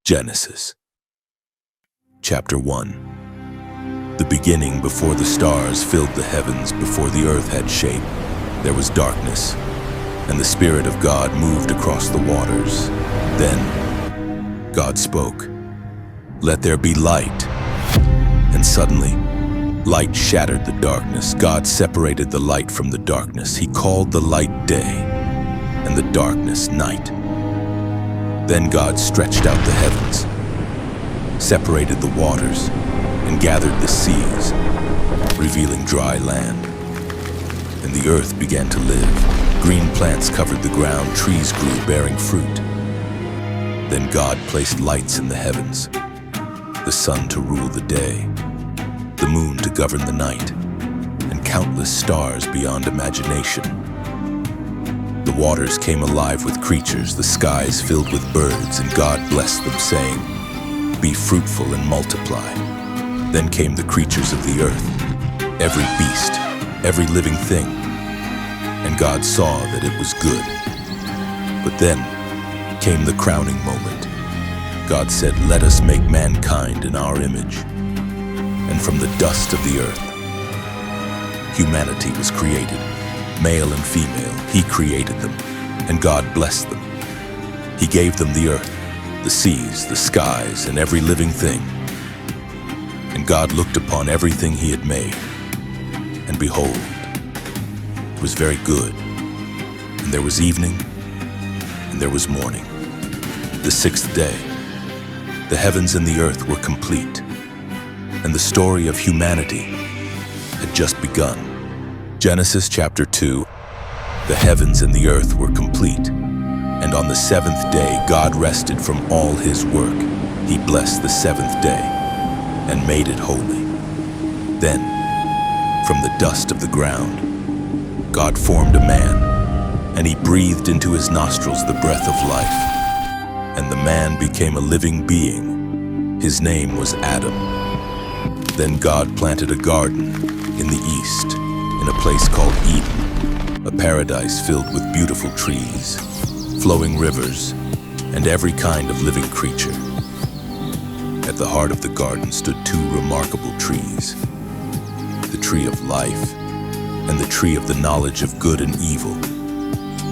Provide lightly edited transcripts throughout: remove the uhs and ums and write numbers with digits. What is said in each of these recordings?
Genesis. Chapter 1. The beginning, before the stars filled the heavens, before the earth had shape, there was darkness, and the Spirit of God moved across the waters. Then God spoke, "Let there be light." And suddenly, light shattered the darkness. God separated the light from the darkness. He called the light day, and the darkness night. Then God stretched out the heavens, separated the waters, and gathered the seas, revealing dry land. And the earth began to live. Green plants covered the ground, trees grew, bearing fruit. Then God placed lights in the heavens, the sun to rule the day, the moon to govern the night, and countless stars beyond imagination. The waters came alive with creatures, the skies filled with birds, and God blessed them, saying, "Be fruitful and multiply." Then came the creatures of the earth, every beast, every living thing, and God saw that it was good. But then came the crowning moment. God said, "Let us make mankind in our image." And from the dust of the earth, humanity was created. Male and female, He created them, and God blessed them. He gave them the earth, the seas, the skies, and every living thing. And God looked upon everything He had made, and behold, it was very good. And there was evening, and there was morning, the sixth day. The heavens and the earth were complete, and the story of humanity had just begun. Genesis chapter 2. The heavens and the earth were complete, and on the seventh day God rested from all His work. He blessed the seventh day and made it holy. Then, from the dust of the ground, God formed a man, and He breathed into his nostrils the breath of life, and the man became a living being. His name was Adam. Then God planted a garden in the east, in a place called Eden, a paradise filled with beautiful trees, flowing rivers, and every kind of living creature. At the heart of the garden stood two remarkable trees, the tree of life and the tree of the knowledge of good and evil.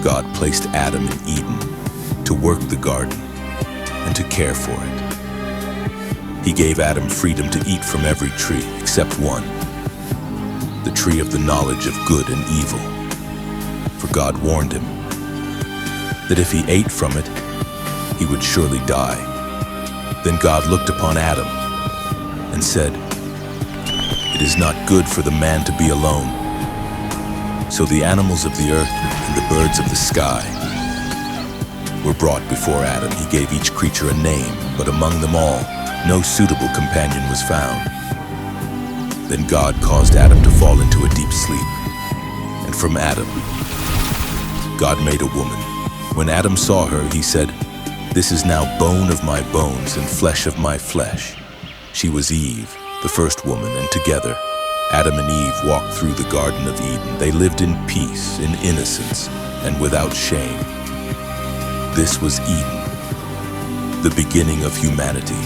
God placed Adam in Eden to work the garden and to care for it. He gave Adam freedom to eat from every tree except one, the tree of the knowledge of good and evil. For God warned him that if he ate from it, he would surely die. Then God looked upon Adam and said, "It is not good for the man to be alone." So the animals of the earth and the birds of the sky were brought before Adam. He gave each creature a name, but among them all, no suitable companion was found. Then God caused Adam to fall into a deep sleep, and from Adam, God made a woman. When Adam saw her, he said, "This is now bone of my bones and flesh of my flesh." She was Eve, the first woman, and together, Adam and Eve walked through the Garden of Eden. They lived in peace, in innocence, and without shame. This was Eden, the beginning of humanity,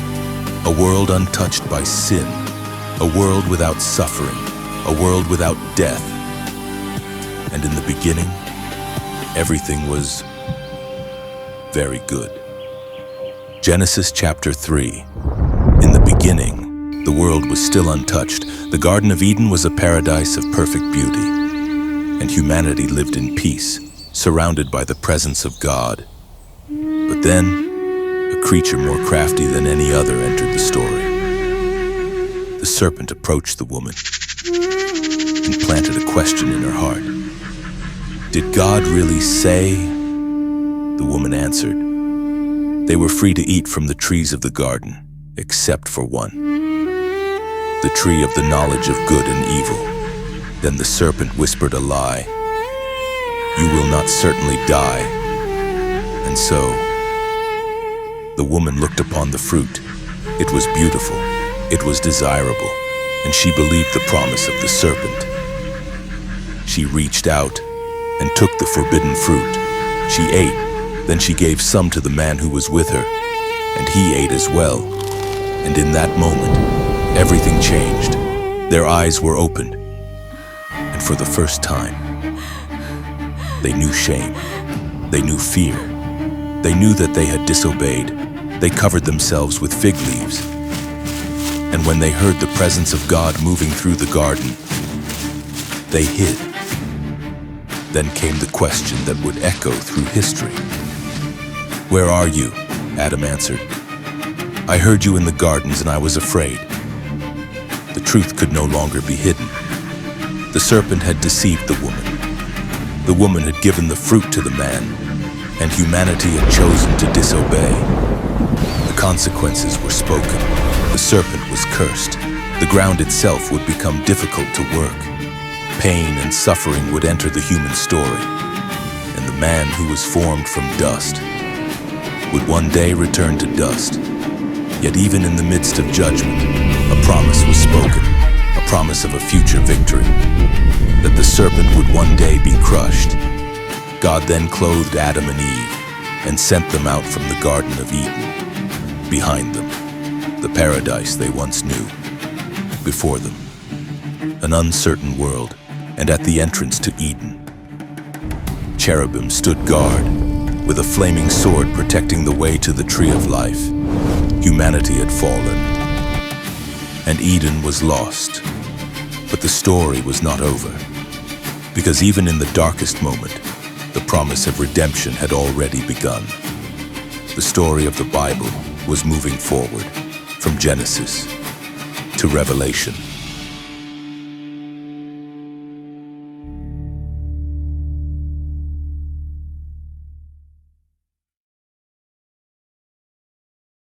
a world untouched by sin, a world without suffering, a world without death. And in the beginning, everything was very good. Genesis chapter 3. In the beginning, the world was still untouched. The Garden of Eden was a paradise of perfect beauty, and humanity lived in peace, surrounded by the presence of God. But then, a creature more crafty than any other entered the story. The serpent approached the woman and planted a question in her heart. "Did God really say?" The woman answered, "They were free to eat from the trees of the garden, except for one, the tree of the knowledge of good and evil." Then the serpent whispered a lie. "You will not certainly die." And so, the woman looked upon the fruit. It was beautiful, it was desirable, and she believed the promise of the serpent. She reached out and took the forbidden fruit. She ate, then she gave some to the man who was with her, and he ate as well. And in that moment, everything changed. Their eyes were opened, and for the first time, they knew shame. They knew fear. They knew that they had disobeyed. They covered themselves with fig leaves. And when they heard the presence of God moving through the garden, they hid. Then came the question that would echo through history. "Where are you?" Adam answered. "I heard you in the gardens and I was afraid." The truth could no longer be hidden. The serpent had deceived the woman. The woman had given the fruit to the man, and humanity had chosen to disobey. The consequences were spoken. The serpent was cursed. The ground itself would become difficult to work. Pain and suffering would enter the human story, and the man who was formed from dust would one day return to dust. Yet even in the midst of judgment, a promise was spoken, a promise of a future victory, that the serpent would one day be crushed. God then clothed Adam and Eve and sent them out from the Garden of Eden. Behind them, the paradise they once knew. Before them, an uncertain world, and at the entrance to Eden, cherubim stood guard, with a flaming sword protecting the way to the tree of life. Humanity had fallen, and Eden was lost. But the story was not over, because even in the darkest moment, the promise of redemption had already begun. The story of the Bible was moving forward, from Genesis to Revelation.